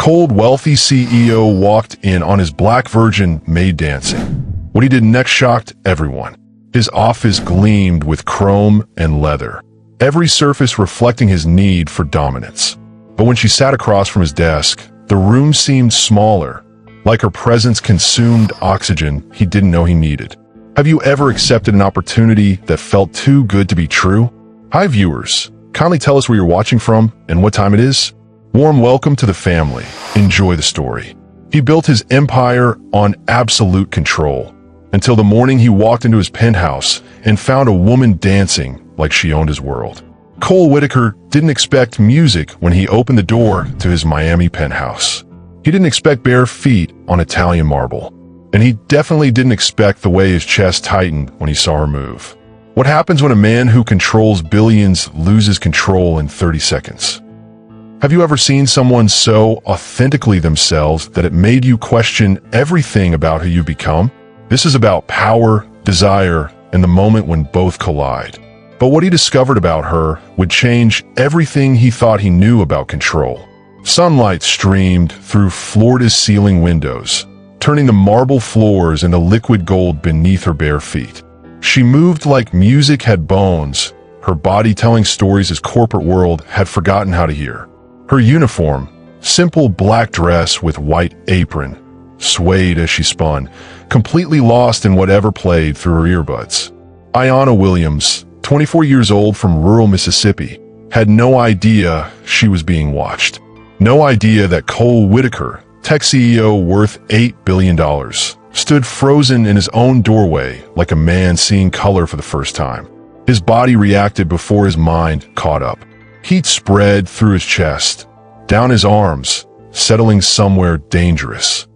cold, wealthy CEO walked in on his black virgin Maid dancing. What he did next shocked everyone. His office gleamed with chrome and leather, every surface reflecting his need for dominance. But when she sat across from his desk, the room seemed smaller, like her presence consumed oxygen he didn't know he needed. Have you ever accepted an opportunity that felt too good to be true? Hi viewers, kindly tell us where you're watching from and what time it is. Warm welcome to the family. Enjoy the story. He built his empire on absolute control, until the morning he walked into his penthouse and found a woman dancing like she owned his world. Cole Whitaker didn't expect music when he opened the door to his Miami penthouse. He didn't expect bare feet on Italian marble, and he definitely didn't expect the way his chest tightened when he saw her move. What happens when a man who controls billions loses control in 30 seconds? Have you ever seen someone so authentically themselves that it made you question everything about who you've become? This is about power, desire, and the moment when both collide. But what he discovered about her would change everything he thought he knew about control. Sunlight streamed through floor-to-ceiling windows, turning the marble floors into liquid gold beneath her bare feet. She moved like music had bones, her body telling stories his corporate world had forgotten how to hear. Her uniform, simple black dress with white apron, swayed as she spun, completely lost in whatever played through her earbuds. Ayanna Williams, 24 years old from rural Mississippi, had no idea she was being watched. No idea that Cole Whitaker, tech CEO worth $8 billion, stood frozen in his own doorway like a man seeing color for the first time. His body reacted before his mind caught up. Heat spread through his chest, down his arms, settling somewhere dangerous.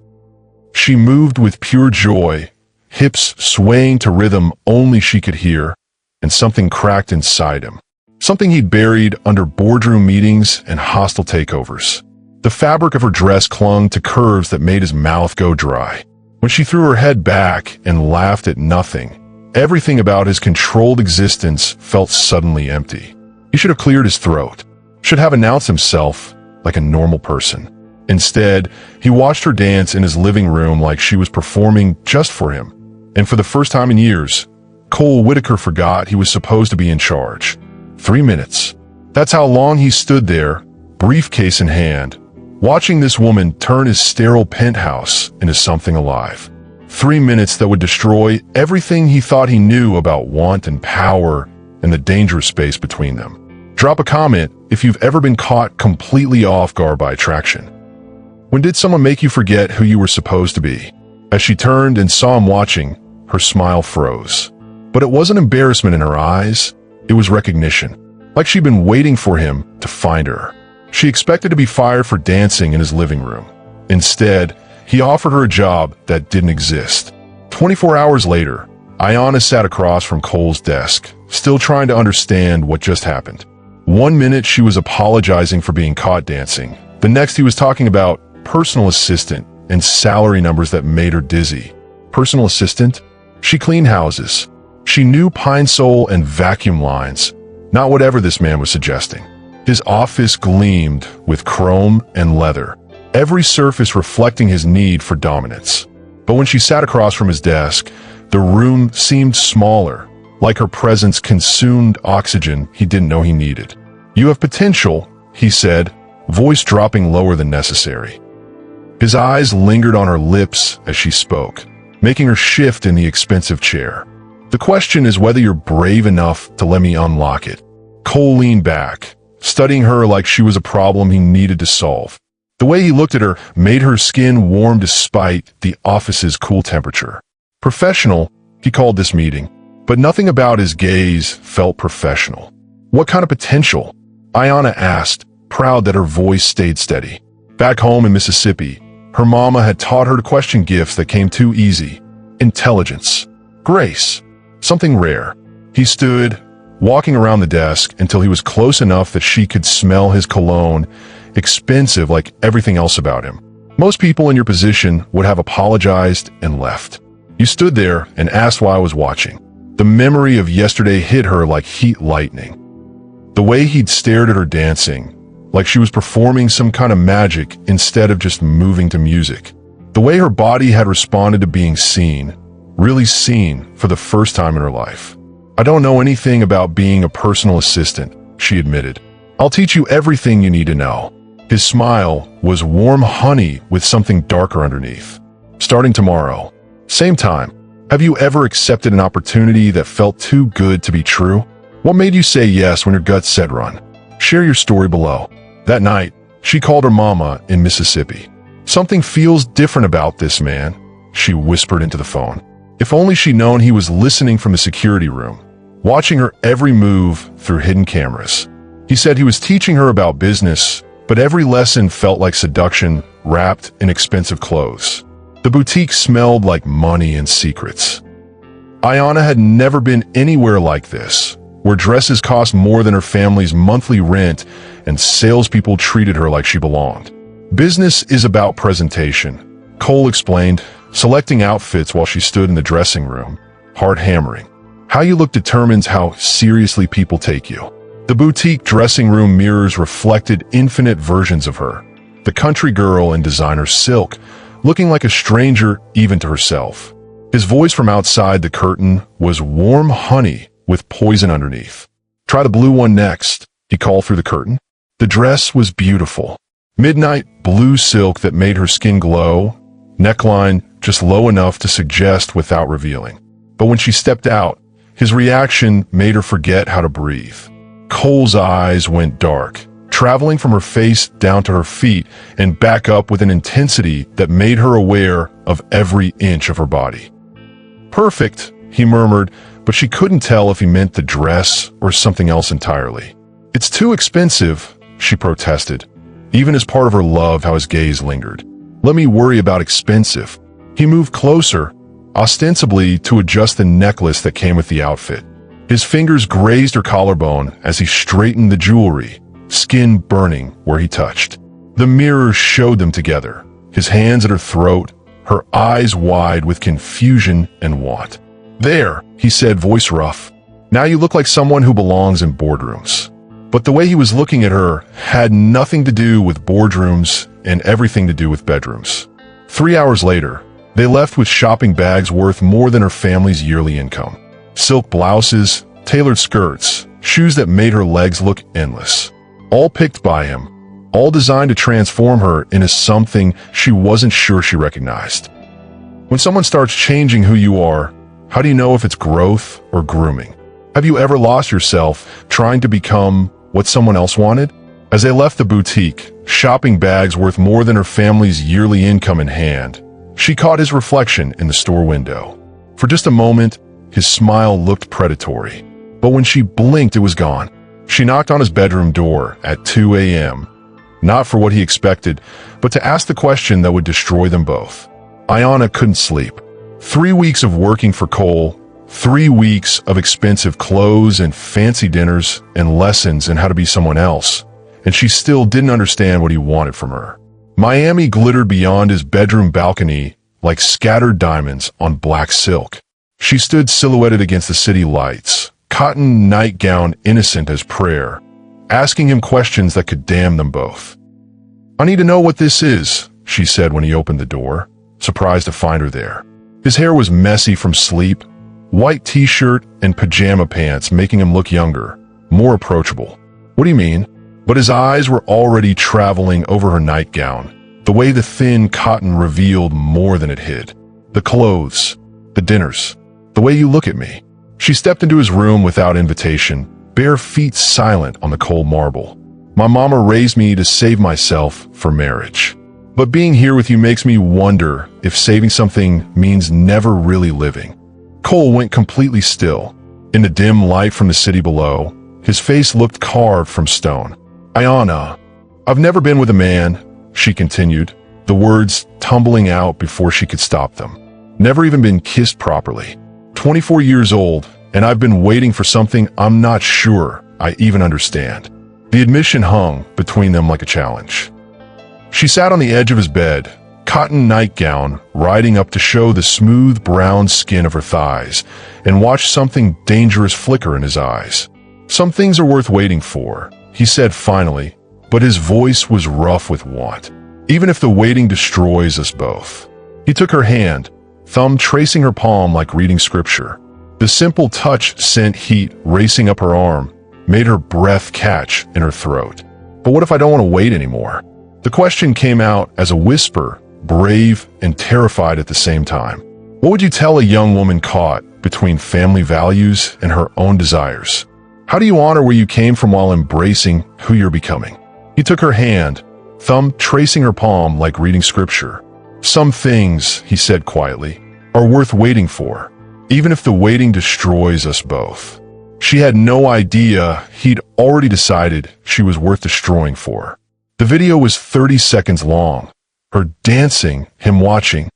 She moved with pure joy, hips swaying to rhythm only she could hear, and something cracked inside him. Something he'd buried under boardroom meetings and hostile takeovers. The fabric of her dress clung to curves that made his mouth go dry. When she threw her head back and laughed at nothing, everything about his controlled existence felt suddenly empty. He should have cleared his throat, should have announced himself like a normal person. Instead, he watched her dance in his living room like she was performing just for him. And for the first time in years, Cole Whitaker forgot he was supposed to be in charge. 3 minutes. That's how long he stood there, briefcase in hand, watching this woman turn his sterile penthouse into something alive. 3 minutes that would destroy everything he thought he knew about want and power and the dangerous space between them. Drop a comment if you've ever been caught completely off guard by attraction. When did someone make you forget who you were supposed to be? As she turned and saw him watching, her smile froze. But it wasn't embarrassment in her eyes, it was recognition. Like she'd been waiting for him to find her. She expected to be fired for dancing in his living room. Instead, he offered her a job that didn't exist. 24 hours later, Ayanna sat across from Cole's desk, still trying to understand what just happened. 1 minute she was apologizing for being caught dancing. The next he was talking about personal assistant and salary numbers that made her dizzy. Personal assistant? She cleaned houses. She knew pine sol and vacuum lines, not whatever this man was suggesting. His office gleamed with chrome and leather, every surface reflecting his need for dominance. But when she sat across from his desk, the room seemed smaller, like her presence consumed oxygen he didn't know he needed. "You have potential," he said, voice dropping lower than necessary. His eyes lingered on her lips as she spoke, making her shift in the expensive chair. "The question is whether you're brave enough to let me unlock it." Cole leaned back, studying her like she was a problem he needed to solve. The way he looked at her made her skin warm despite the office's cool temperature. Professional, he called this meeting, but nothing about his gaze felt professional. "What kind of potential?" Ayanna asked, proud that her voice stayed steady. Back home in Mississippi, her mama had taught her to question gifts that came too easy. Intelligence. Grace. Something rare. He stood, walking around the desk until he was close enough that she could smell his cologne, expensive like everything else about him. Most people in your position would have apologized and left. You stood there and asked why I was watching. The memory of yesterday hit her like heat lightning. The way he'd stared at her dancing, like she was performing some kind of magic instead of just moving to music. The way her body had responded to being seen, really seen for the first time in her life. "I don't know anything about being a personal assistant," she admitted. "I'll teach you everything you need to know." His smile was warm honey with something darker underneath. "Starting tomorrow. Same time. Have you ever accepted an opportunity that felt too good to be true? What made you say yes when your gut said run? Share your story below." That night, she called her mama in Mississippi. "Something feels different about this man," she whispered into the phone. If only she'd known he was listening from the security room, watching her every move through hidden cameras. He said he was teaching her about business, but every lesson felt like seduction wrapped in expensive clothes. The boutique smelled like money and secrets. Ayanna had never been anywhere like this, where dresses cost more than her family's monthly rent and salespeople treated her like she belonged. "Business is about presentation," Cole explained, selecting outfits while she stood in the dressing room, heart hammering. "How you look determines how seriously people take you." The boutique dressing room mirrors reflected infinite versions of her, the country girl in designer silk, looking like a stranger even to herself. His voice from outside the curtain was warm honey with poison underneath. "Try the blue one next," he called through the curtain. The dress was beautiful. Midnight blue silk that made her skin glow, neckline just low enough to suggest without revealing. But when she stepped out, his reaction made her forget how to breathe. Cole's eyes went dark, traveling from her face down to her feet and back up with an intensity that made her aware of every inch of her body. "Perfect," he murmured, but she couldn't tell if he meant the dress or something else entirely. "It's too expensive," she protested, even as part of her loved how his gaze lingered. "Let me worry about expensive." He moved closer, ostensibly to adjust the necklace that came with the outfit. His fingers grazed her collarbone as he straightened the jewelry, skin burning where he touched. The mirror showed them together, his hands at her throat, her eyes wide with confusion and want. "There," he said, voice rough. "Now you look like someone who belongs in boardrooms." But the way he was looking at her had nothing to do with boardrooms and everything to do with bedrooms. 3 hours later, they left with shopping bags worth more than her family's yearly income. Silk blouses, tailored skirts, shoes that made her legs look endless. All picked by him, all designed to transform her into something she wasn't sure she recognized. When someone starts changing who you are, how do you know if it's growth or grooming? Have you ever lost yourself trying to become what someone else wanted? As they left the boutique, shopping bags worth more than her family's yearly income in hand, she caught his reflection in the store window. For just a moment, his smile looked predatory, but when she blinked, it was gone. She knocked on his bedroom door at 2 a.m., not for what he expected, but to ask the question that would destroy them both. Ayanna couldn't sleep. 3 weeks of working for Cole, 3 weeks of expensive clothes and fancy dinners and lessons in how to be someone else, and she still didn't understand what he wanted from her. Miami glittered beyond his bedroom balcony like scattered diamonds on black silk. She stood silhouetted against the city lights, cotton nightgown innocent as prayer, asking him questions that could damn them both. "I need to know what this is," she said when he opened the door, surprised to find her there. His hair was messy from sleep, white t-shirt and pajama pants making him look younger, more approachable. "What do you mean?" But his eyes were already traveling over her nightgown, the way the thin cotton revealed more than it hid. "The clothes, the dinners, the way you look at me." She stepped into his room without invitation, bare feet silent on the cold marble. "My mama raised me to save myself for marriage. But being here with you makes me wonder if saving something means never really living." Cole went completely still. In the dim light from the city below, his face looked carved from stone. "Ayanna, I've never been with a man," she continued, the words tumbling out before she could stop them. "Never even been kissed properly. 24 years old, and I've been waiting for something I'm not sure I even understand." The admission hung between them like a challenge. She sat on the edge of his bed, cotton nightgown riding up to show the smooth brown skin of her thighs, and watched something dangerous flicker in his eyes. "Some things are worth waiting for," he said finally, but his voice was rough with want. Even if the waiting destroys us both. He took her hand, thumb tracing her palm like reading scripture. The simple touch sent heat racing up her arm, made her breath catch in her throat. But what if I don't want to wait anymore? The question came out as a whisper, brave and terrified at the same time. What would you tell a young woman caught between family values and her own desires? How do you honor where you came from while embracing who you're becoming? He took her hand, thumb tracing her palm like reading scripture. Some things, he said quietly, are worth waiting for, even if the waiting destroys us both. She had no idea he'd already decided she was worth destroying for. The video was 30 seconds long, her dancing, him watching.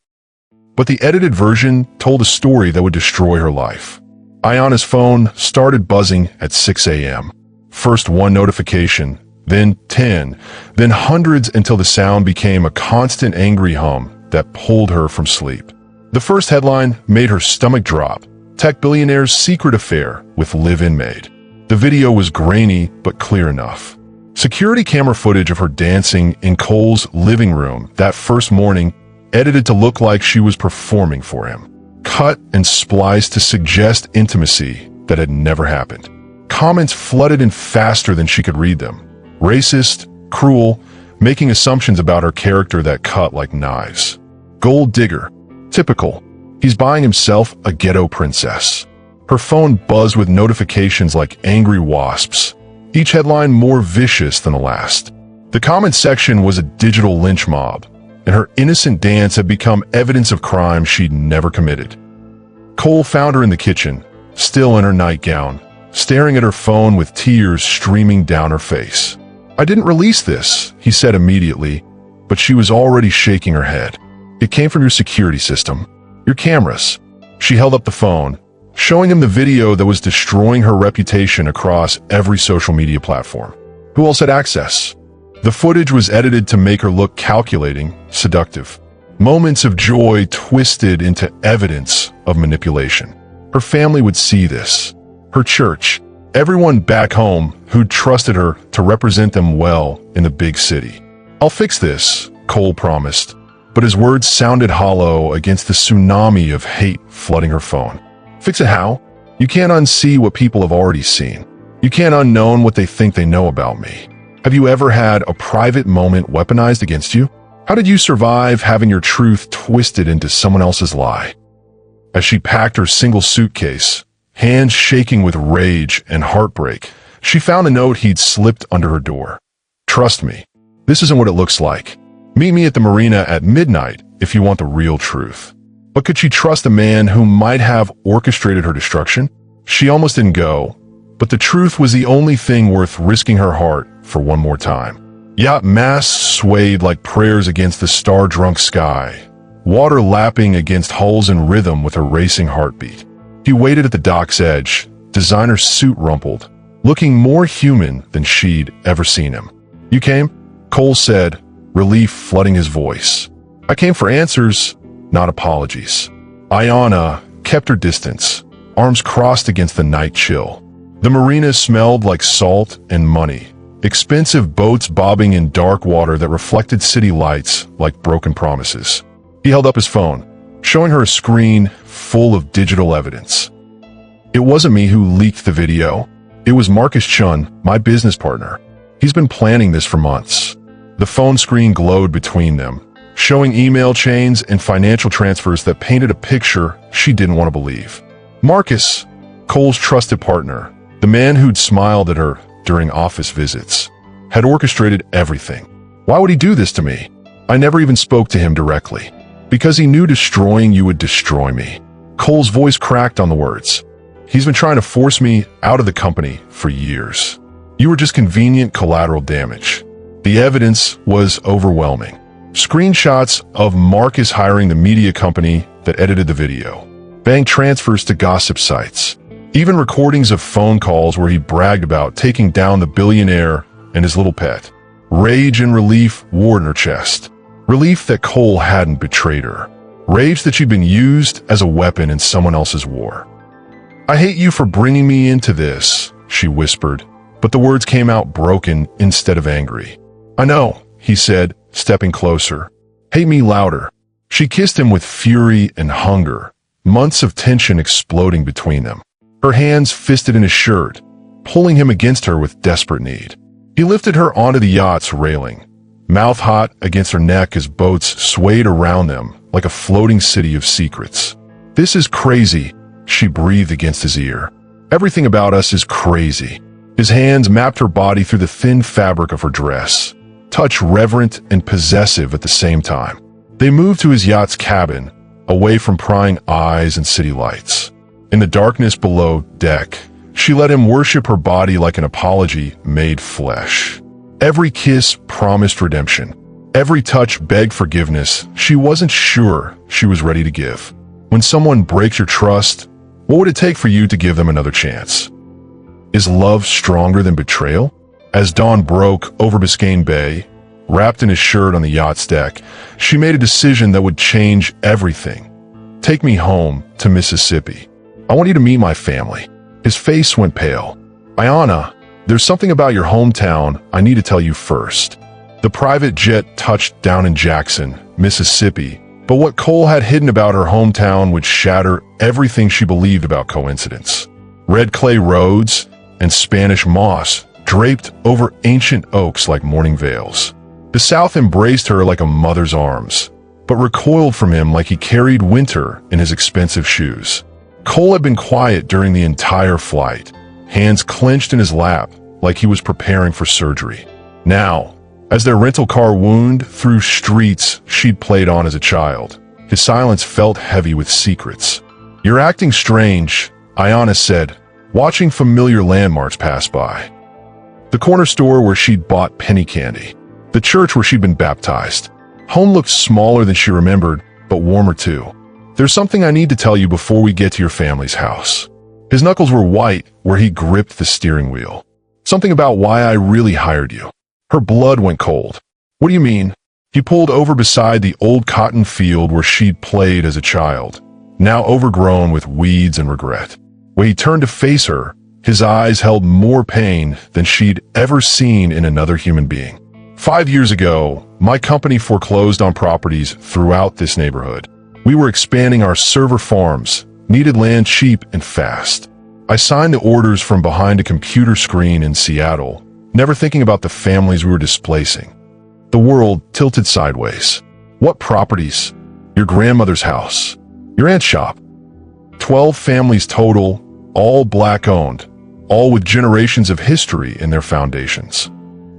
But the edited version told a story that would destroy her life. Ayana's phone started buzzing at 6 a.m. First one notification, then 10, then hundreds until the sound became a constant angry hum that pulled her from sleep. The first headline made her stomach drop. Tech billionaire's secret affair with live-in maid. The video was grainy but clear enough. Security camera footage of her dancing in Cole's living room that first morning, edited to look like she was performing for him. Cut and spliced to suggest intimacy that had never happened. Comments flooded in faster than she could read them. Racist, cruel, making assumptions about her character that cut like knives. Gold digger. Typical. He's buying himself a ghetto princess. Her phone buzzed with notifications like angry wasps, each headline more vicious than the last. The comment section was a digital lynch mob, and her innocent dance had become evidence of crime she'd never committed. Cole found her in the kitchen, still in her nightgown, staring at her phone with tears streaming down her face. "I didn't release this," he said immediately, but she was already shaking her head. "It came from your security system. Your cameras." She held up the phone, showing him the video that was destroying her reputation across every social media platform. Who else had access? The footage was edited to make her look calculating, seductive. Moments of joy twisted into evidence of manipulation. Her family would see this. Her church. Everyone back home who'd trusted her to represent them well in the big city. "I'll fix this," Cole promised, but his words sounded hollow against the tsunami of hate flooding her phone. "Fix it how? You can't unsee what people have already seen. You can't unknown what they think they know about me. Have you ever had a private moment weaponized against you? How did you survive having your truth twisted into someone else's lie?" As she packed her single suitcase, hands shaking with rage and heartbreak, she found a note he'd slipped under her door. "Trust me, this isn't what it looks like. Meet me at the marina at midnight if you want the real truth." But could she trust a man who might have orchestrated her destruction? She almost didn't go, but the truth was the only thing worth risking her heart for one more time. Yacht masts swayed like prayers against the star-drunk sky, water lapping against hulls in rhythm with a racing heartbeat. He waited at the dock's edge, designer suit rumpled, looking more human than she'd ever seen him. "You came?" Cole said, relief flooding his voice. "I came for answers, not apologies." Ayana kept her distance, arms crossed against the night chill. The marina smelled like salt and money, expensive boats bobbing in dark water that reflected city lights like broken promises. He held up his phone, showing her a screen full of digital evidence. "It wasn't me who leaked the video. It was Marcus Chun, my business partner. He's been planning this for months." The phone screen glowed between them, showing email chains and financial transfers that painted a picture she didn't want to believe. Marcus, Cole's trusted partner, the man who'd smiled at her during office visits, had orchestrated everything. Why would he do this to me? I never even spoke to him directly. Because he knew destroying you would destroy me. Cole's voice cracked on the words. He's been trying to force me out of the company for years. You were just convenient collateral damage. The evidence was overwhelming. Screenshots of Marcus hiring the media company that edited the video. Bank transfers to gossip sites. Even recordings of phone calls where he bragged about taking down the billionaire and his little pet. Rage and relief wore in her chest. Relief that Cole hadn't betrayed her. Rage that she'd been used as a weapon in someone else's war. "I hate you for bringing me into this," she whispered, but the words came out broken instead of angry. "I know," he said, stepping closer. "Hate me louder." She kissed him with fury and hunger, months of tension exploding between them. Her hands fisted in his shirt, pulling him against her with desperate need. He lifted her onto the yacht's railing, mouth hot against her neck as boats swayed around them like a floating city of secrets. "This is crazy," she breathed against his ear. "Everything about us is crazy." His hands mapped her body through the thin fabric of her dress, touch reverent and possessive at the same time. They moved to his yacht's cabin, away from prying eyes and city lights. In the darkness below deck, she let him worship her body like an apology made flesh. Every kiss promised redemption. Every touch begged forgiveness she wasn't sure she was ready to give. When someone breaks your trust, what would it take for you to give them another chance? Is love stronger than betrayal? As dawn broke over Biscayne Bay, wrapped in his shirt on the yacht's deck, she made a decision that would change everything. "Take me home to Mississippi. I want you to meet my family." His face went pale. "Ayanna, there's something about your hometown I need to tell you first." The private jet touched down in Jackson, Mississippi, but what Cole had hidden about her hometown would shatter everything she believed about coincidence. Red clay roads and Spanish moss draped over ancient oaks like mourning veils. The South embraced her like a mother's arms, but recoiled from him like he carried winter in his expensive shoes. Cole had been quiet during the entire flight, hands clenched in his lap like he was preparing for surgery. Now, as their rental car wound through streets she'd played on as a child, his silence felt heavy with secrets. "You're acting strange," Ayanna said, watching familiar landmarks pass by. The corner store where she'd bought penny candy. The church where she'd been baptized. Home looked smaller than she remembered, but warmer too. "There's something I need to tell you before we get to your family's house." His knuckles were white where he gripped the steering wheel. "Something about why I really hired you." Her blood went cold. "What do you mean?" He pulled over beside the old cotton field where she'd played as a child, now overgrown with weeds and regret. When he turned to face her, his eyes held more pain than she'd ever seen in another human being. 5 years ago, my company foreclosed on properties throughout this neighborhood. We were expanding our server farms, needed land cheap and fast. I signed the orders from behind a computer screen in Seattle, never thinking about the families we were displacing. The world tilted sideways. "What properties?" "Your grandmother's house. Your aunt's shop. 12 families total, all black-owned, all with generations of history in their foundations."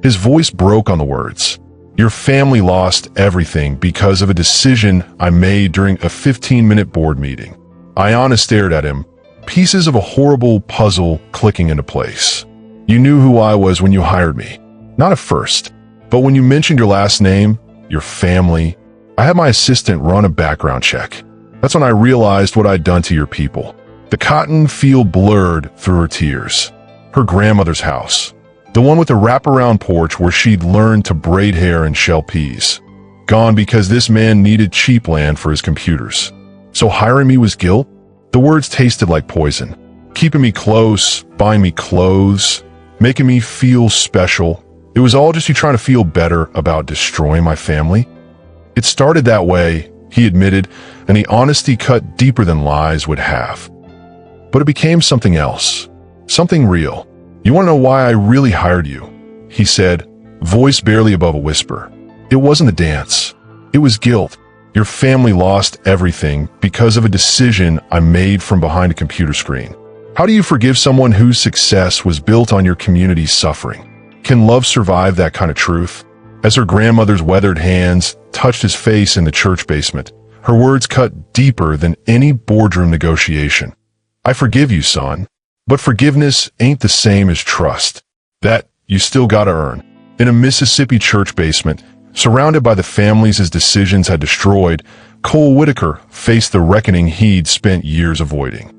His voice broke on the words. "Your family lost everything because of a decision I made during a 15-minute board meeting." Ayanna stared at him, pieces of a horrible puzzle clicking into place. "You knew who I was when you hired me. Not at first, but when you mentioned your last name, your family, I had my assistant run a background check. That's when I realized what I'd done to your people." The cotton field blurred through her tears. Her grandmother's house. The one with the wraparound porch where she'd learned to braid hair and shell peas. Gone because this man needed cheap land for his computers. So hiring me was guilt? The words tasted like poison. Keeping me close, buying me clothes, making me feel special. It was all just you trying to feel better about destroying my family? It started that way, he admitted, and the honesty cut deeper than lies would have. But it became something else. Something real. "You want to know why I really hired you?" he said, voice barely above a whisper. "It wasn't the dance. It was guilt. Your family lost everything because of a decision I made from behind a computer screen. How do you forgive someone whose success was built on your community's suffering? Can love survive that kind of truth?" As her grandmother's weathered hands touched his face in the church basement, her words cut deeper than any boardroom negotiation. "I forgive you, son. But forgiveness ain't the same as trust. That you still gotta earn." In a Mississippi church basement, surrounded by the families his decisions had destroyed, Cole Whitaker faced the reckoning he'd spent years avoiding.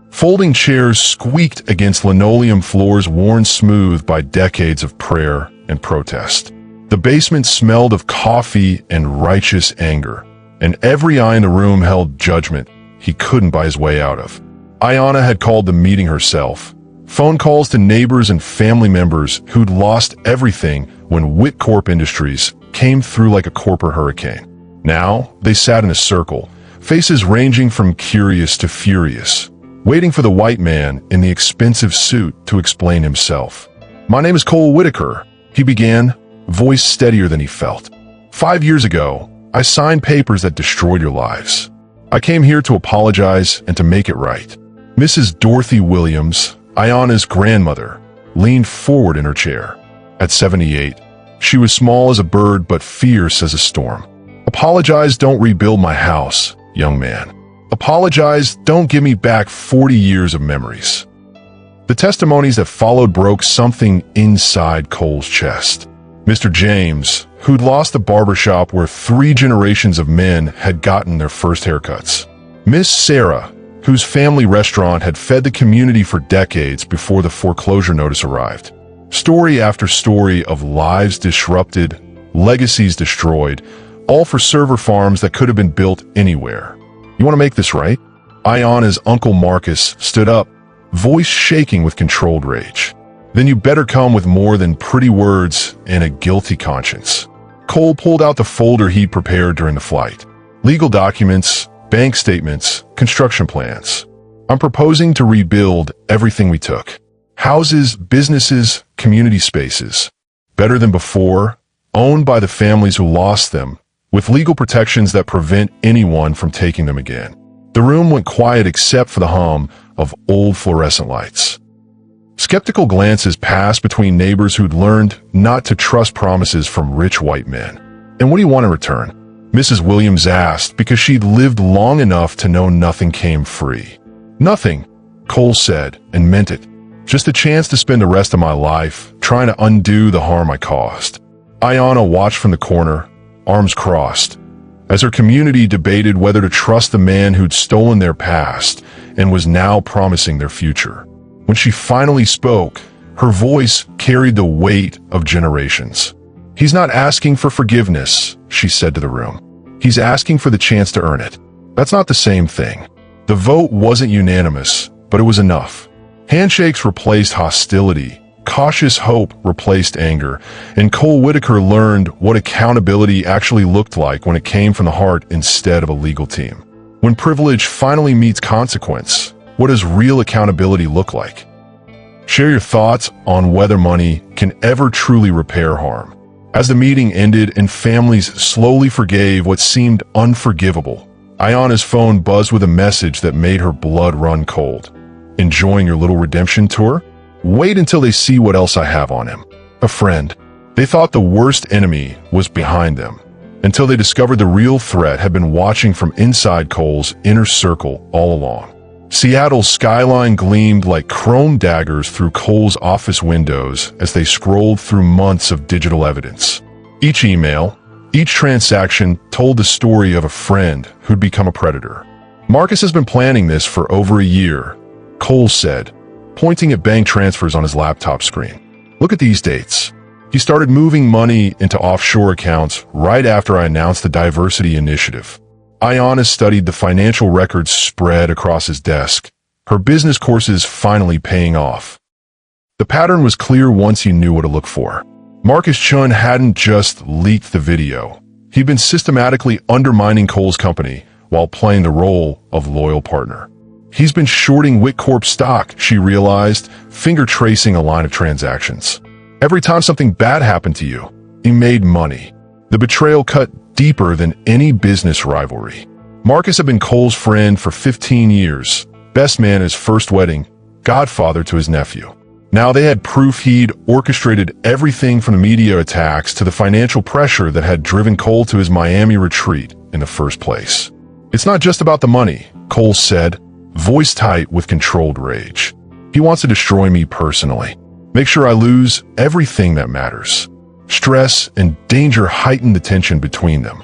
Folding chairs squeaked against linoleum floors worn smooth by decades of prayer and protest. The basement smelled of coffee and righteous anger, and every eye in the room held judgment he couldn't buy his way out of. Ayanna had called the meeting herself, Phone calls to neighbors and family members who'd lost everything when Whitcorp Industries came through like a corporate hurricane. Now, they sat in a circle, faces ranging from curious to furious, waiting for the white man in the expensive suit to explain himself. "My name is Cole Whitaker," he began, voice steadier than he felt. "5 years ago, I signed papers that destroyed your lives. I came here to apologize and to make it right." Mrs. Dorothy Williams, Ayana's grandmother, leaned forward in her chair. At 78, she was small as a bird but fierce as a storm. "Apologize, don't rebuild my house, young man. Apologize, don't give me back 40 years of memories." The testimonies that followed broke something inside Cole's chest. Mr. James, who'd lost the barbershop where 3 generations of men had gotten their first haircuts. Miss Sarah, whose family restaurant had fed the community for decades before the foreclosure notice arrived. Story after story of lives disrupted, legacies destroyed, all for server farms that could have been built anywhere. "You want to make this right?" Ayana's Uncle Marcus stood up, voice shaking with controlled rage. "Then you better come with more than pretty words and a guilty conscience." Cole pulled out the folder he'd prepared during the flight. Legal documents, bank statements, construction plans. "I'm proposing to rebuild everything we took. Houses, businesses, community spaces. Better than before, owned by the families who lost them, with legal protections that prevent anyone from taking them again." The room went quiet except for the hum of old fluorescent lights. Skeptical glances passed between neighbors who'd learned not to trust promises from rich white men. "And what do you want in return?" Mrs. Williams asked, because she'd lived long enough to know nothing came free. "Nothing," Cole said, and meant it. "Just a chance to spend the rest of my life trying to undo the harm I caused." Ayana watched from the corner, arms crossed, as her community debated whether to trust the man who'd stolen their past and was now promising their future. When she finally spoke, her voice carried the weight of generations. "He's not asking for forgiveness," she said to the room. "He's asking for the chance to earn it." That's not the same thing. The vote wasn't unanimous, but it was enough. Handshakes replaced hostility, cautious hope replaced anger, and Cole Whitaker learned what accountability actually looked like when it came from the heart instead of a legal team. When privilege finally meets consequence, what does real accountability look like? Share your thoughts on whether money can ever truly repair harm. As the meeting ended and families slowly forgave what seemed unforgivable, Ayana's phone buzzed with a message that made her blood run cold. "Enjoying your little redemption tour? Wait until they see what else I have on him." A friend. They thought the worst enemy was behind them, until they discovered the real threat had been watching from inside Cole's inner circle all along. Seattle's skyline gleamed like chrome daggers through Cole's office windows as they scrolled through months of digital evidence. Each email, each transaction told the story of a friend who'd become a predator. "Marcus has been planning this for over a year," Cole said, pointing at bank transfers on his laptop screen. "Look at these dates. He started moving money into offshore accounts right after I announced the diversity initiative." Ayana studied the financial records spread across his desk, her business courses finally paying off. The pattern was clear once he knew what to look for. Marcus Chun hadn't just leaked the video. He'd been systematically undermining Cole's company while playing the role of loyal partner. He's been shorting Whitcorp stock, she realized, finger tracing a line of transactions. Every time something bad happened to you, he made money. The betrayal cut deeper than any business rivalry. Marcus had been Cole's friend for 15 years, best man at his first wedding, godfather to his nephew. Now they had proof he'd orchestrated everything from the media attacks to the financial pressure that had driven Cole to his Miami retreat in the first place. "It's not just about the money," Cole said, voice tight with controlled rage. "He wants to destroy me personally. Make sure I lose everything that matters." Stress and danger heightened the tension between them.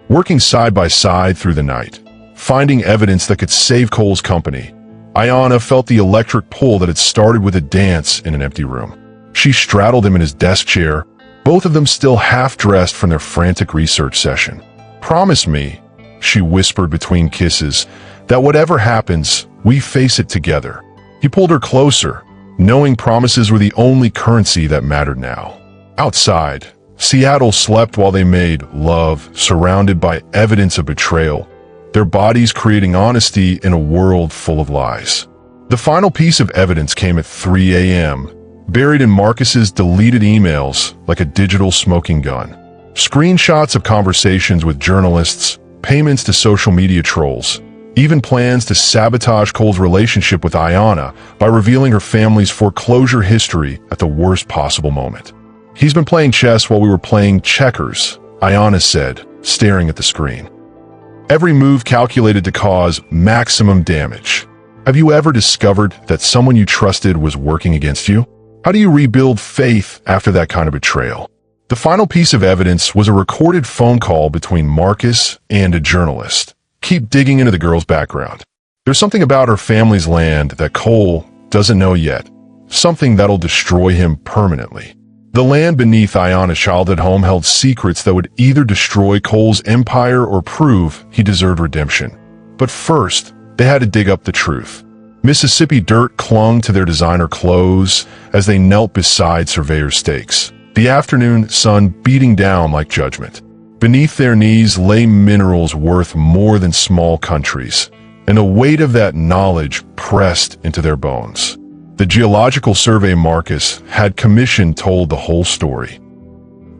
Working side by side through the night, finding evidence that could save Cole's company, Ayana felt the electric pull that had started with a dance in an empty room. She straddled him in his desk chair, both of them still half-dressed from their frantic research session. "Promise me," she whispered between kisses, "that whatever happens, we face it together." He pulled her closer, knowing promises were the only currency that mattered now. Outside, Seattle slept while they made love, surrounded by evidence of betrayal, their bodies creating honesty in a world full of lies. The final piece of evidence came at 3 a.m., buried in Marcus's deleted emails like a digital smoking gun. Screenshots of conversations with journalists, payments to social media trolls, even plans to sabotage Cole's relationship with Ayanna by revealing her family's foreclosure history at the worst possible moment. "He's been playing chess while we were playing checkers," Ayanna said, staring at the screen. "Every move calculated to cause maximum damage. Have you ever discovered that someone you trusted was working against you? How do you rebuild faith after that kind of betrayal?" The final piece of evidence was a recorded phone call between Marcus and a journalist. Keep digging into the girl's background. There's something about her family's land that Cole doesn't know yet, something that'll destroy him permanently. The land beneath Ayanna's childhood home held secrets that would either destroy Cole's empire or prove he deserved redemption. But first, they had to dig up the truth. Mississippi dirt clung to their designer clothes as they knelt beside surveyor stakes, the afternoon sun beating down like judgment. Beneath their knees lay minerals worth more than small countries, and the weight of that knowledge pressed into their bones. The geological survey Marcus had commissioned told the whole story.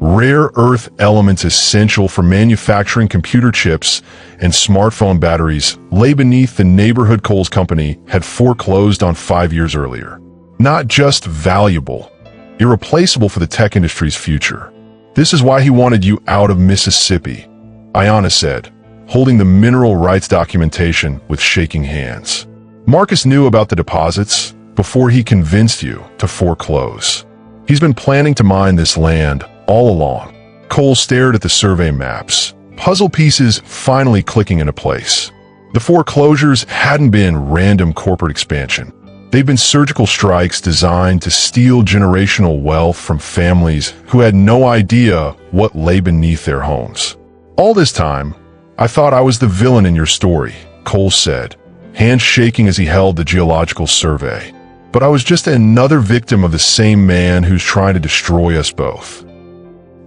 Rare earth elements essential for manufacturing computer chips and smartphone batteries lay beneath the neighborhood Cole's company had foreclosed on 5 years earlier. Not just valuable, irreplaceable for the tech industry's future. "This is why he wanted you out of Mississippi," Ayanna said, holding the mineral rights documentation with shaking hands. "Marcus knew about the deposits before he convinced you to foreclose. He's been planning to mine this land all along." Cole stared at the survey maps, puzzle pieces finally clicking into place. The foreclosures hadn't been random corporate expansion. They'd been surgical strikes designed to steal generational wealth from families who had no idea what lay beneath their homes. "All this time, I thought I was the villain in your story," Cole said, hands shaking as he held the geological survey. "But I was just another victim of the same man who's trying to destroy us both."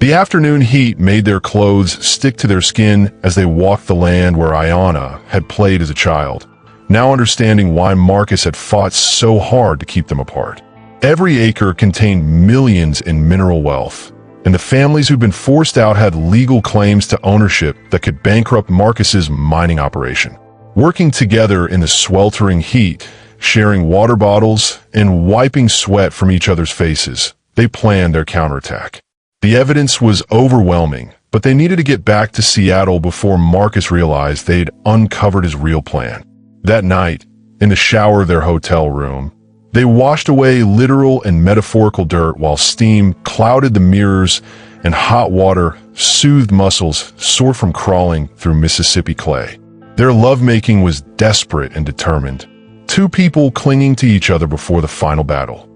The afternoon heat made their clothes stick to their skin as they walked the land where Ayanna had played as a child, now understanding why Marcus had fought so hard to keep them apart. Every acre contained millions in mineral wealth, and the families who'd been forced out had legal claims to ownership that could bankrupt Marcus's mining operation. Working together in the sweltering heat, sharing water bottles and wiping sweat from each other's faces, they planned their counterattack. The evidence was overwhelming, but they needed to get back to Seattle before Marcus realized they'd uncovered his real plan. That night, in the shower of their hotel room, they washed away literal and metaphorical dirt while steam clouded the mirrors and hot water soothed muscles sore from crawling through Mississippi clay. Their lovemaking was desperate and determined, two people clinging to each other before the final battle.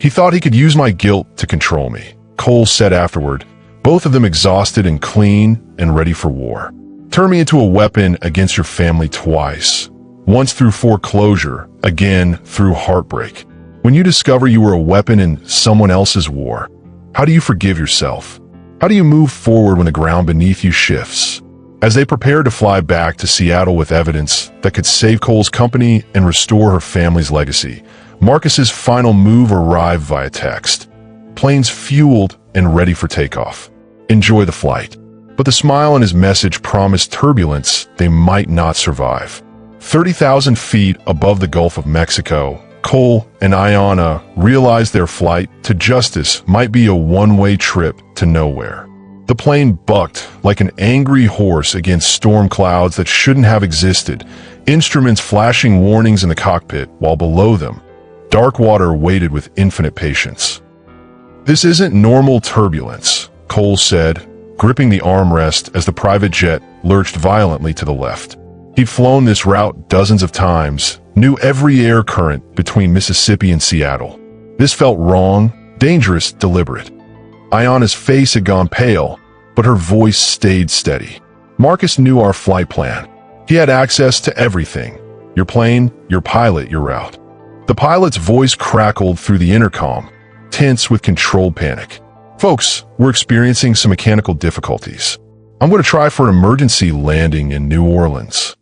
"He thought he could use my guilt to control me," Cole said afterward, both of them exhausted and clean and ready for war. "Turn me into a weapon against your family twice. Once through foreclosure, again through heartbreak. When you discover you were a weapon in someone else's war, how do you forgive yourself? How do you move forward when the ground beneath you shifts?" As they prepared to fly back to Seattle with evidence that could save Cole's company and restore her family's legacy, Marcus's final move arrived via text. Planes fueled and ready for takeoff. Enjoy the flight. But the smile in his message promised turbulence they might not survive. 30,000 feet above the Gulf of Mexico, Cole and Ayanna realized their flight to justice might be a one-way trip to nowhere. The plane bucked like an angry horse against storm clouds that shouldn't have existed, instruments flashing warnings in the cockpit while below them, dark water waited with infinite patience. "This isn't normal turbulence," Cole said, gripping the armrest as the private jet lurched violently to the left. He'd flown this route dozens of times, knew every air current between Mississippi and Seattle. This felt wrong, dangerous, deliberate. Ayanna's face had gone pale, but her voice stayed steady. "Marcus knew our flight plan. He had access to everything. Your plane, your pilot, your route. The pilot's voice crackled through the intercom, tense with controlled panic. "Folks, we're experiencing some mechanical difficulties. I'm going to try for an emergency landing in New Orleans."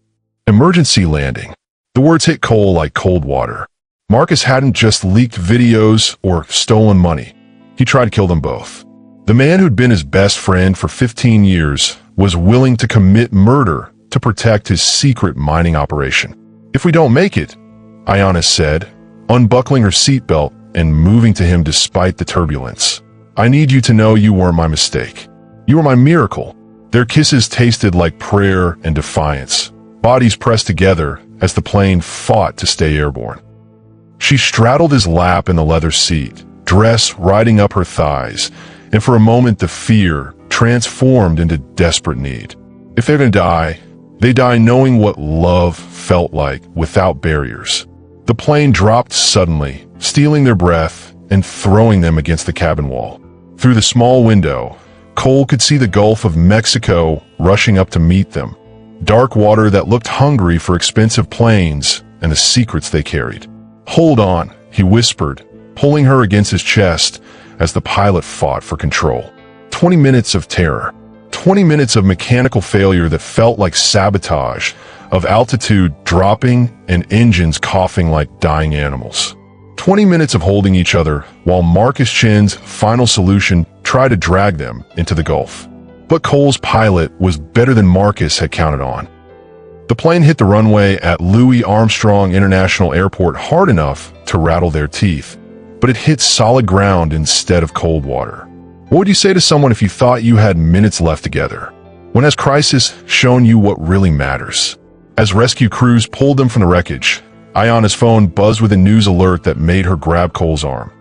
Emergency landing. The words hit Cole like cold water. Marcus hadn't just leaked videos or stolen money. He tried to kill them both. The man who'd been his best friend for 15 years was willing to commit murder to protect his secret mining operation. "If we don't make it," Ionis said, unbuckling her seatbelt and moving to him despite the turbulence, "I need you to know you weren't my mistake. You were my miracle." Their kisses tasted like prayer and defiance, bodies pressed together as the plane fought to stay airborne. She straddled his lap in the leather seat, dress riding up her thighs, and for a moment the fear transformed into desperate need. If they're gonna die, they die knowing what love felt like without barriers. The plane dropped suddenly, stealing their breath and throwing them against the cabin wall. Through the small window, Cole could see the Gulf of Mexico rushing up to meet them. Dark water that looked hungry for expensive planes and the secrets they carried. "Hold on," he whispered, pulling her against his chest as the pilot fought for control. 20 minutes of terror. 20 minutes of mechanical failure that felt like sabotage, of altitude dropping and engines coughing like dying animals. 20 minutes of holding each other while Marcus Chen's final solution tried to drag them into the Gulf. But Cole's pilot was better than Marcus had counted on. The plane hit the runway at Louis Armstrong International Airport hard enough to rattle their teeth, but it hit solid ground instead of cold water. What would you say to someone if you thought you had minutes left together? When has crisis shown you what really matters? As rescue crews pulled them from the wreckage, Iona's phone buzzed with a news alert that made her grab Cole's arm.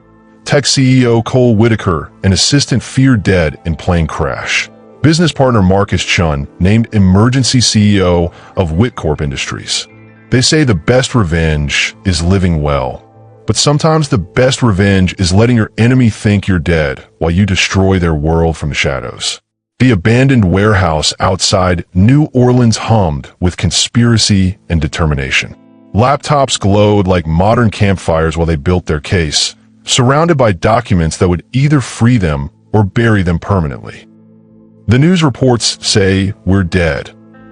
Tech CEO Cole Whitaker and assistant feared dead in plane crash. Business partner Marcus Chun named emergency CEO of Whitcorp Industries. They say the best revenge is living well, but sometimes the best revenge is letting your enemy think you're dead while you destroy their world from the shadows. The abandoned warehouse outside New Orleans hummed with conspiracy and determination. Laptops glowed like modern campfires while they built their case, surrounded by documents that would either free them or bury them permanently. The news reports say, "We're dead,"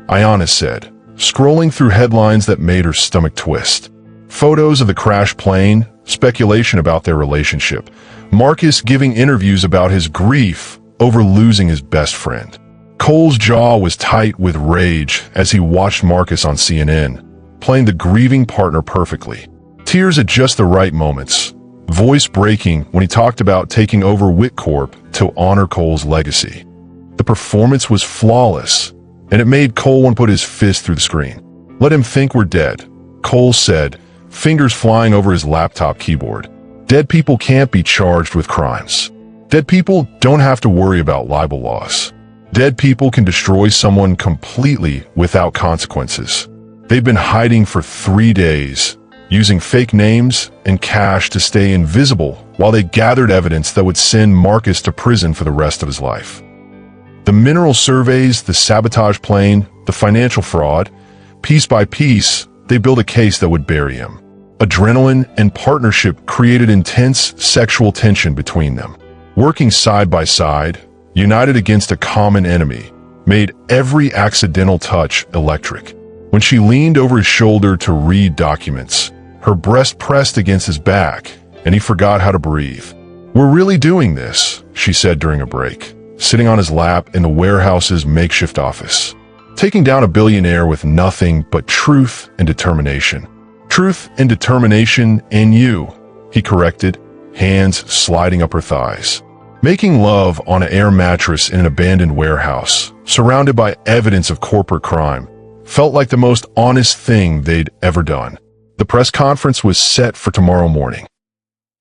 Ionis said, scrolling through headlines that made her stomach twist. Photos of the crashed plane, speculation about their relationship, Marcus giving interviews about his grief over losing his best friend. Cole's jaw was tight with rage as he watched Marcus on CNN, playing the grieving partner perfectly. Tears at just the right moments, voice breaking when he talked about taking over Whitcorp to honor Cole's legacy. The performance was flawless, and it made Cole want to put his fist through the screen. "Let him think we're dead," Cole said, fingers flying over his laptop keyboard. "Dead people can't be charged with crimes. Dead people don't have to worry about libel laws. Dead people can destroy someone completely without consequences. They've been hiding for 3 days, using fake names and cash to stay invisible while they gathered evidence that would send Marcus to prison for the rest of his life. The mineral surveys, the sabotage plane, the financial fraud, piece by piece, they built a case that would bury him. Adrenaline and partnership created intense sexual tension between them. Working side by side, united against a common enemy, made every accidental touch electric. When she leaned over his shoulder to read documents, her breast pressed against his back, and he forgot how to breathe. "We're really doing this," she said during a break, sitting on his lap in the warehouse's makeshift office. "Taking down a billionaire with nothing but truth and determination." "Truth and determination in you," he corrected, hands sliding up her thighs. Making love on an air mattress in an abandoned warehouse, surrounded by evidence of corporate crime, felt like the most honest thing they'd ever done. The press conference was set for tomorrow morning.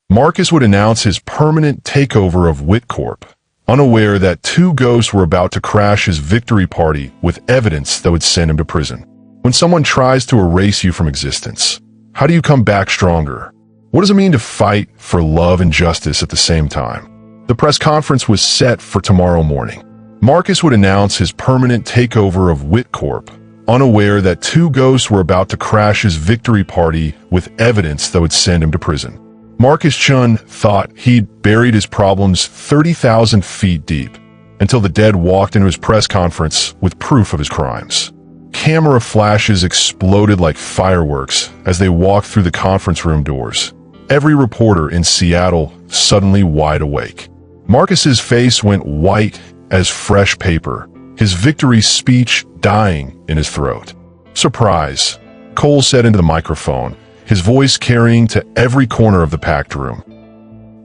Marcus would announce his permanent takeover of Whitcorp, unaware that 2 ghosts were about to crash his victory party with evidence that would send him to prison. When someone tries to erase you from existence, how do you come back stronger? What does it mean to fight for love and justice at the same time? The press conference was set for tomorrow morning. Marcus would announce his permanent takeover of Whitcorp, unaware that two ghosts were about to crash his victory party with evidence that would send him to prison. Marcus Chun thought he'd buried his problems 30,000 feet deep, until the dead walked into his press conference with proof of his crimes. Camera flashes exploded like fireworks as they walked through the conference room doors. Every reporter in Seattle suddenly wide awake. Marcus's face went white as fresh paper, his victory speech dying in his throat. "Surprise," Cole said into the microphone, his voice carrying to every corner of the packed room.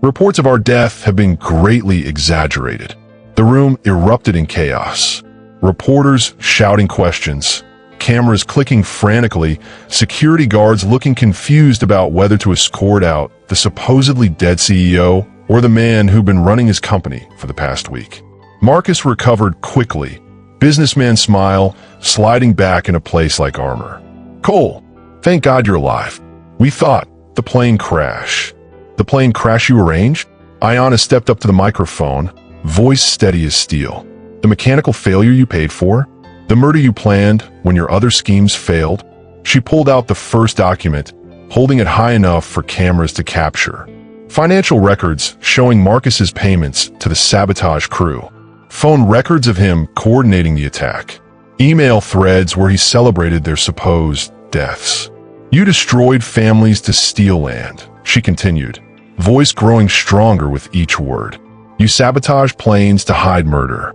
"Reports of our death have been greatly exaggerated." The room erupted in chaos. Reporters shouting questions, cameras clicking frantically, security guards looking confused about whether to escort out the supposedly dead CEO or the man who'd been running his company for the past week. Marcus recovered quickly, businessman smile sliding back into place like armor. "Cole, thank God you're alive. We thought the plane crash." "The plane crash you arranged?" Ayanna stepped up to the microphone, voice steady as steel. "The mechanical failure you paid for? The murder you planned when your other schemes failed?" She pulled out the first document, holding it high enough for cameras to capture. Financial records showing Marcus's payments to the sabotage crew. Phone records of him coordinating the attack. Email threads where he celebrated their supposed deaths. "You destroyed families to steal land," she continued, voice growing stronger with each word. "You sabotaged planes to hide murder.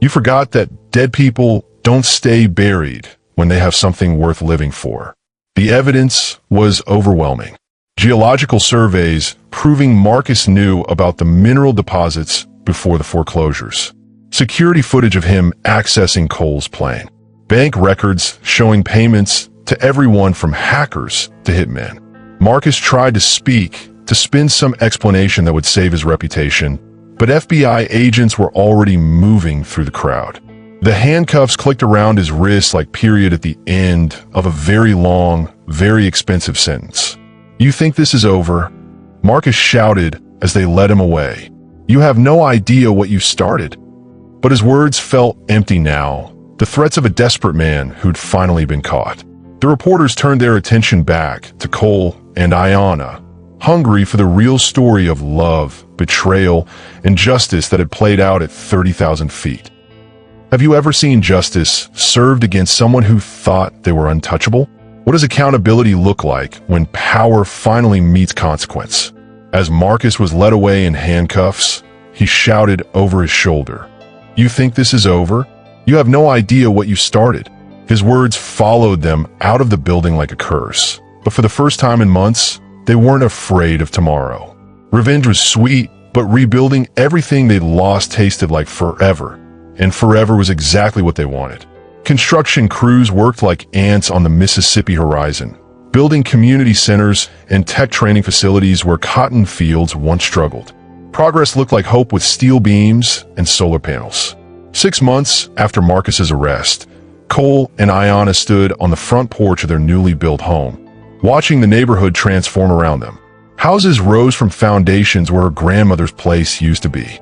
You forgot that dead people don't stay buried when they have something worth living for." The evidence was overwhelming. Geological surveys proving Marcus knew about the mineral deposits before the foreclosures. Security footage of him accessing Cole's plane. Bank records showing payments to everyone from hackers to hitmen. Marcus tried to speak, to spin some explanation that would save his reputation, but FBI agents were already moving through the crowd. The handcuffs clicked around his wrists like period at the end of a very long, very expensive sentence. "You think this is over?" Marcus shouted as they led him away. "You have no idea what you started." But his words felt empty now, the threats of a desperate man who'd finally been caught. The reporters turned their attention back to Cole and Ayanna, hungry for the real story of love, betrayal, and justice that had played out at 30,000 feet. Have you ever seen justice served against someone who thought they were untouchable? What does accountability look like when power finally meets consequence? As Marcus was led away in handcuffs, he shouted over his shoulder, "You think this is over? You have no idea what you started." His words followed them out of the building like a curse. But for the first time in months, they weren't afraid of tomorrow. Revenge was sweet, but rebuilding everything they'd lost tasted like forever. And forever was exactly what they wanted. Construction crews worked like ants on the Mississippi horizon, building community centers and tech training facilities where cotton fields once struggled. Progress looked like hope with steel beams and solar panels. 6 months after Marcus's arrest, Cole and Ayanna stood on the front porch of their newly built home, watching the neighborhood transform around them. Houses rose from foundations where her grandmother's place used to be.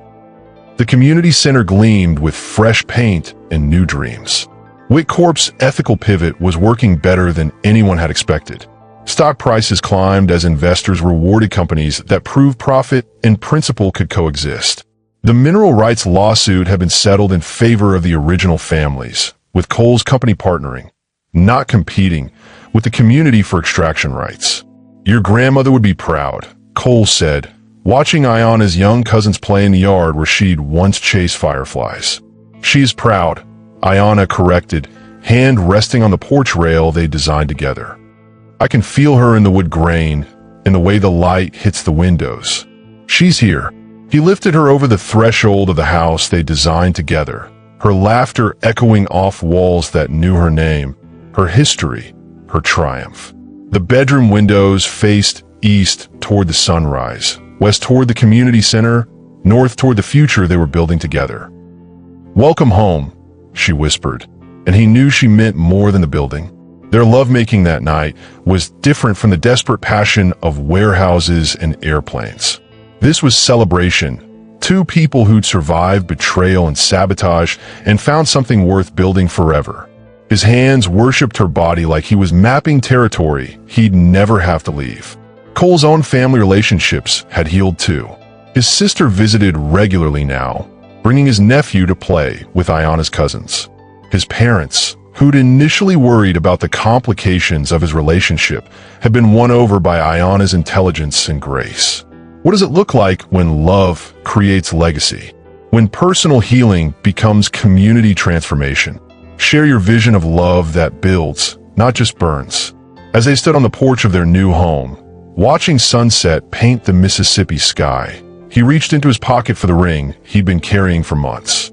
The community center gleamed with fresh paint and new dreams. Whitcorp's ethical pivot was working better than anyone had expected. Stock prices climbed as investors rewarded companies that proved profit and principle could coexist. The mineral rights lawsuit had been settled in favor of the original families, with Cole's company partnering, not competing, with the community for extraction rights. "Your grandmother would be proud," Cole said, watching Ayanna's young cousins play in the yard where she'd once chased fireflies. "She's proud," Ayanna corrected, hand resting on the porch rail they designed together. "I can feel her in the wood grain, in the way the light hits the windows. She's here." He lifted her over the threshold of the house they designed together, her laughter echoing off walls that knew her name, her history, her triumph. The bedroom windows faced east toward the sunrise, west toward the community center, north toward the future they were building together. "Welcome home," she whispered, and he knew she meant more than the building. Their lovemaking that night was different from the desperate passion of warehouses and airplanes. This was celebration. Two people who'd survived betrayal and sabotage and found something worth building forever. His hands worshipped her body like he was mapping territory he'd never have to leave. Cole's own family relationships had healed too. His sister visited regularly now, bringing his nephew to play with Ayana's cousins. His parents, who'd initially worried about the complications of his relationship, had been won over by Ayana's intelligence and grace. What does it look like when love creates legacy? When personal healing becomes community transformation? Share your vision of love that builds, not just burns. As they stood on the porch of their new home, watching sunset paint the Mississippi sky, he reached into his pocket for the ring he'd been carrying for months.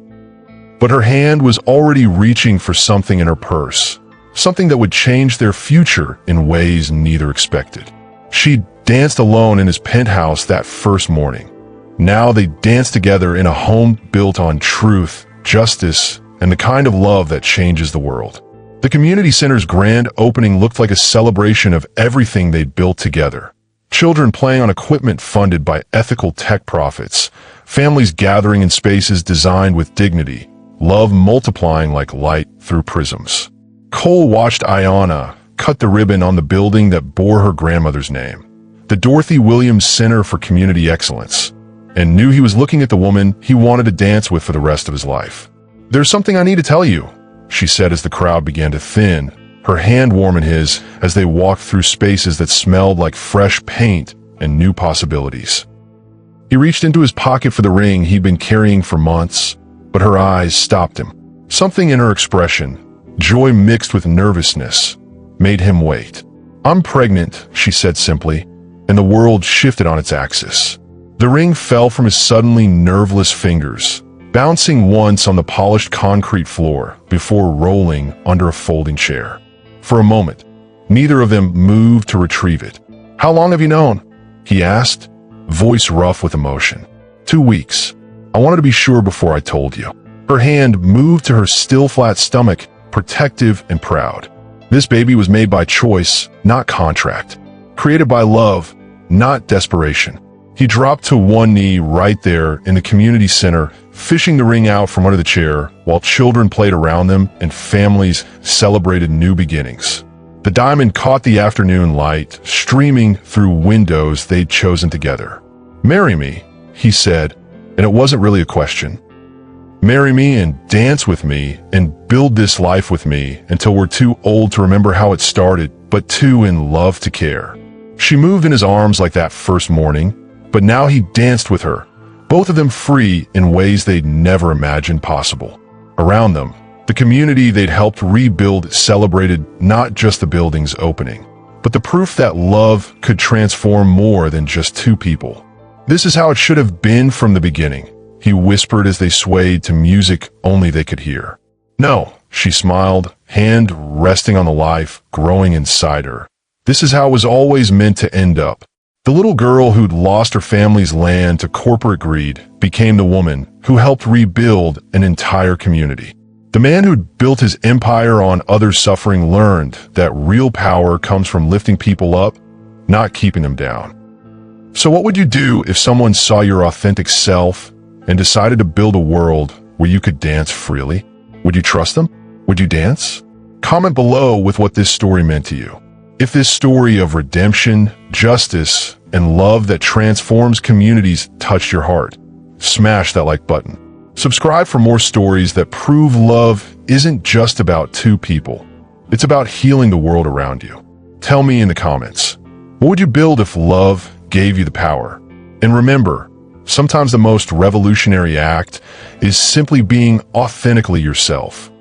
But her hand was already reaching for something in her purse, something that would change their future in ways neither expected. She danced alone in his penthouse that first morning. Now they danced together in a home built on truth, justice, and the kind of love that changes the world. The community center's grand opening looked like a celebration of everything they'd built together. Children playing on equipment funded by ethical tech profits, families gathering in spaces designed with dignity, love multiplying like light through prisms. Cole watched Ayana cut the ribbon on the building that bore her grandmother's name, the Dorothy Williams Center for Community Excellence, and knew he was looking at the woman he wanted to dance with for the rest of his life. "There's something I need to tell you," she said as the crowd began to thin, her hand warm in his as they walked through spaces that smelled like fresh paint and new possibilities. He reached into his pocket for the ring he'd been carrying for months, but her eyes stopped him. Something in her expression, joy mixed with nervousness, made him wait. "I'm pregnant," she said simply, and the world shifted on its axis. The ring fell from his suddenly nerveless fingers, bouncing once on the polished concrete floor before rolling under a folding chair. For a moment, neither of them moved to retrieve it. "How long have you known?" he asked, voice rough with emotion. 2 weeks. I wanted to be sure before I told you." Her hand moved to her still flat stomach, protective and proud. This baby was made by choice, not contract. Created by love, not desperation. He dropped to one knee right there in the community center, fishing the ring out from under the chair, while children played around them and families celebrated new beginnings. The diamond caught the afternoon light, streaming through windows they'd chosen together. "Marry me," he said, and it wasn't really a question. "Marry me and dance with me and build this life with me until we're too old to remember how it started, but too in love to care." She moved in his arms like that first morning, but now he danced with her, both of them free in ways they'd never imagined possible. Around them, the community they'd helped rebuild celebrated not just the building's opening, but the proof that love could transform more than just two people. "This is how it should have been from the beginning," he whispered as they swayed to music only they could hear. "No," she smiled, hand resting on the life growing inside her. "This is how it was always meant to end up." The little girl who'd lost her family's land to corporate greed became the woman who helped rebuild an entire community. The man who'd built his empire on others' suffering learned that real power comes from lifting people up, not keeping them down. So what would you do if someone saw your authentic self and decided to build a world where you could dance freely? Would you trust them? Would you dance? Comment below with what this story meant to you. If this story of redemption, justice, and love that transforms communities touched your heart, smash that like button. Subscribe for more stories that prove love isn't just about two people. It's about healing the world around you. Tell me in the comments, what would you build if love gave you the power? And remember, sometimes the most revolutionary act is simply being authentically yourself.